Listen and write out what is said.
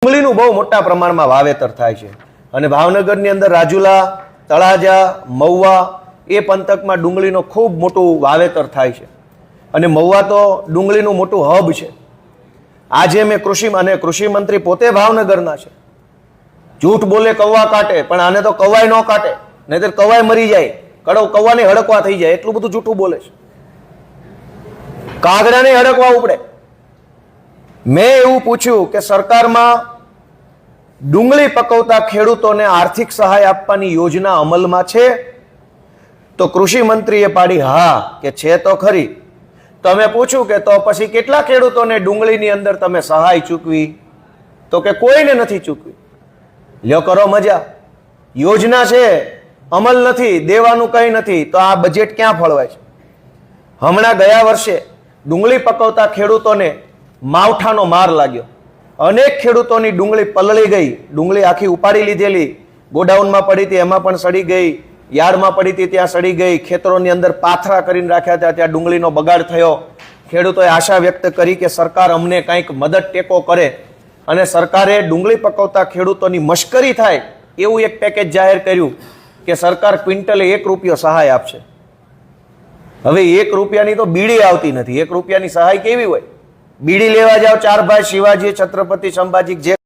ડુંગળીનું બહુ મોટા પ્રમાણમાં વાવેતર થાય છે અને ભાવનગરની અંદર રાજુલા, તળાજા, મહુવા એ પંથકમાં ડુંગળીનો ખૂબ મોટું વાવેતર થાય છે અને મહુવા તો ડુંગળીનું મોટું હબ છે। આજે મેં કૃષિ મંત્રી પોતે ભાવનગરના છે। જૂઠ બોલે કૌવા કાટે, પણ આને તો કવાય ન કાટે, નહીતર કવાય મરી જાય, કૌવાને હડકવા થઈ જાય, એટલું બધું જૂઠું બોલે છે। કાગડાને હડકવા ઉપડે। મેં એવું પૂછ્યું કે સરકારમાં ડુંગળી પકવતા ખેડૂતોને આર્થિક સહાય આપવાની યોજના અમલમાં છે? તો કૃષિ મંત્રીએ પાડી હા કે છે તો ખરી। તમે પૂછ્યું કે તો પછી કેટલા ખેડૂતોને ડુંગળીની અંદર તમે સહાય ચૂકવી? તો કે કોઈને નથી ચૂકવી। લ્યો કરો મજા, યોજના છે, અમલ નથી, દેવાનું કંઈ નથી, તો આ બજેટ ક્યાં ફળવાય છે? હમણાં ગયા વર્ષે ડુંગળી પકવતા ખેડૂતોને માવઠાનો માર લાગ્યો। અનેક ખેડૂતોની ડુંગળી પલળી ગઈ, ડુંગળી આખી ઉપાડી લીધેલી, ગોડાઉનમાં પડી હતી એમાં પણ સડી ગઈ, યાર્ડમાં પડી હતી ત્યાં સડી ગઈ, ખેતરોની અંદર પાથરા કરીને રાખ્યા હતા ત્યાં ડુંગળીનો બગાડ થયો। ખેડૂતોએ આશા વ્યક્ત કરી કે સરકાર અમને કંઈક મદદ ટેકો કરે અને સરકારે ડુંગળી પકવતા ખેડૂતોની મશ્કરી થાય એવું એક પેકેજ જાહેર કર્યું કે સરકાર ક્વિન્ટલે 1 રૂપિયો સહાય આપશે। હવે 1 રૂપિયાની તો બીડી આવતી નથી, 1 રૂપિયાની સહાય કેવી હોય? બીડી લેવા જાઓ, 4 ભાઈ શિવાજી, છત્રપતિ સંભાજી, જે